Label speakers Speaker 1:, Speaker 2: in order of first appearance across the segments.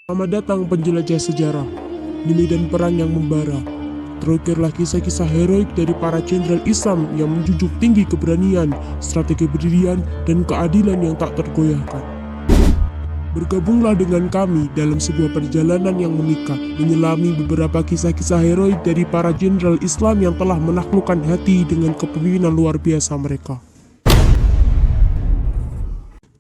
Speaker 1: Selamat datang penjelajah sejarah. Di medan perang yang membara, terukirlah kisah-kisah heroik dari para jenderal Islam yang menjunjung tinggi keberanian, strategi berdirian, dan keadilan yang tak tergoyahkan. Bergabunglah dengan kami dalam sebuah perjalanan yang memikat, menyelami beberapa kisah-kisah heroik dari para jenderal Islam yang telah menaklukkan hati dengan kepemimpinan luar biasa mereka.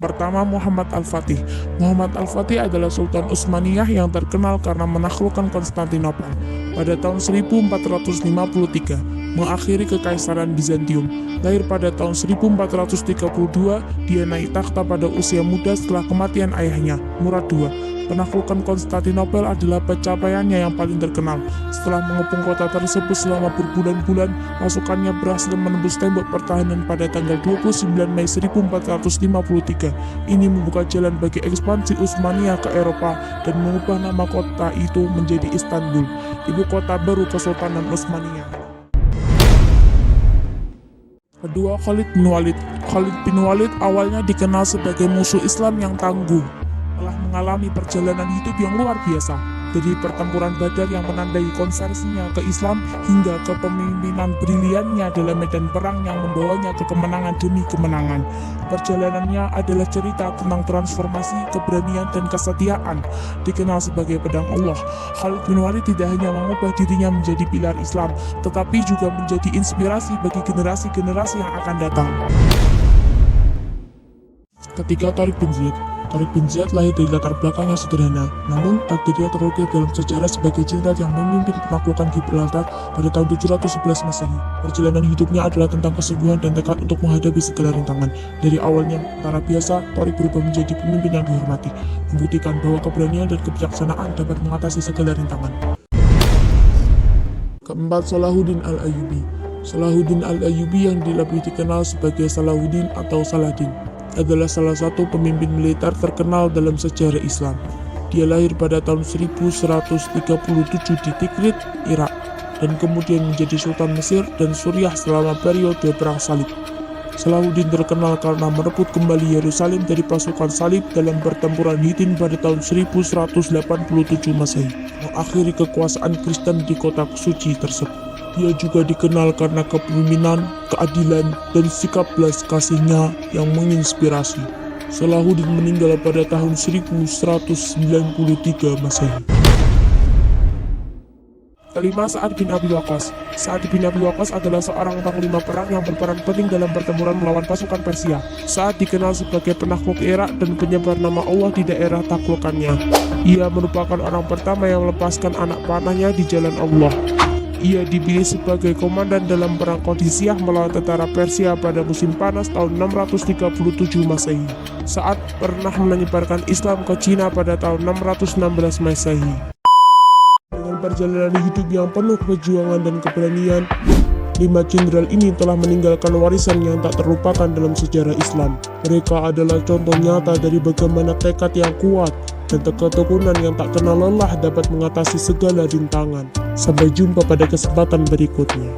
Speaker 1: Pertama, Muhammad Al-Fatih. Muhammad Al-Fatih adalah Sultan Utsmaniyah yang terkenal karena menaklukkan Konstantinopel pada tahun 1453, mengakhiri kekaisaran Bizantium. Lahir pada tahun 1432, dia naik takhta pada usia muda setelah kematian ayahnya, Murad II. Penaklukan Konstantinopel adalah pencapaiannya yang paling terkenal. Setelah mengepung kota tersebut selama berbulan-bulan, pasukannya berhasil menembus tembok pertahanan pada tanggal 29 Mei 1453. Ini membuka jalan bagi ekspansi Utsmaniyah ke Eropa dan mengubah nama kota itu menjadi Istanbul, ibu kota baru Kesultanan Utsmaniyah. Kedua, Khalid bin Walid. Khalid bin Walid awalnya dikenal sebagai musuh Islam yang tangguh. Telah mengalami perjalanan hidup yang luar biasa, dari pertempuran Badar yang menandai konversinya ke Islam hingga kepemimpinan briliannya dalam medan perang yang membawanya ke kemenangan demi kemenangan. Perjalanannya adalah cerita tentang transformasi, keberanian, dan kesetiaan. Dikenal sebagai pedang Allah, Khalid bin Walid tidak hanya mengubah dirinya menjadi pilar Islam, tetapi juga menjadi inspirasi bagi generasi-generasi yang akan datang. Ketiga, Tariq bin Ziyad. Tariq bin Ziyad lahir dari latar belakang yang sederhana, namun takdirnya terukir dalam sejarah sebagai jenderal yang memimpin penaklukan Gibraltar pada tahun 711 Masehi. Perjalanan hidupnya adalah tentang kesungguhan dan tekad untuk menghadapi segala rintangan. Dari awalnya tentara biasa, Tariq berubah menjadi pemimpin yang dihormati, membuktikan bahwa keberanian dan kebijaksanaan dapat mengatasi segala rintangan. Keempat, Salahuddin Al-Ayyubi. Salahuddin Al-Ayyubi yang lebih dikenal sebagai Salahuddin atau Saladin adalah salah satu pemimpin militer terkenal dalam sejarah Islam. Dia lahir pada tahun 1137 di Tikrit, Irak, dan kemudian menjadi Sultan Mesir dan Suriah selama periode Perang Salib. Salahuddin terkenal karena merebut kembali Yerusalem dari pasukan Salib dalam pertempuran Hittin pada tahun 1187 Masehi, mengakhiri kekuasaan Kristen di kota suci tersebut. Dia juga dikenal karena kepemimpinan, keadilan, dan sikap belas kasihnya yang menginspirasi. Salahuddin meninggal pada tahun 1193 Masehi. Kelima, Sa'ad bin Abi Waqqas. Sa'ad bin Abi Waqqas adalah seorang panglima perang yang berperan penting dalam pertempuran melawan pasukan Persia. Sa'ad dikenal sebagai penakluk Irak dan penyebar nama Allah di daerah taklukannya. Ia merupakan orang pertama yang melepaskan anak panahnya di jalan Allah. Ia dipilih sebagai komandan dalam perang Qadisiyah melawan tentara Persia pada musim panas tahun 637 Masehi. Sa'ad pernah menyebarkan Islam ke Cina pada tahun 616 Masehi. Dengan perjalanan hidup yang penuh perjuangan dan keberanian, 5 jenderal ini telah meninggalkan warisan yang tak terlupakan dalam sejarah Islam. Mereka adalah contoh nyata dari bagaimana tekad yang kuat dan ketekunan yang tak kenal lelah dapat mengatasi segala rintangan. Sampai jumpa pada kesempatan berikutnya.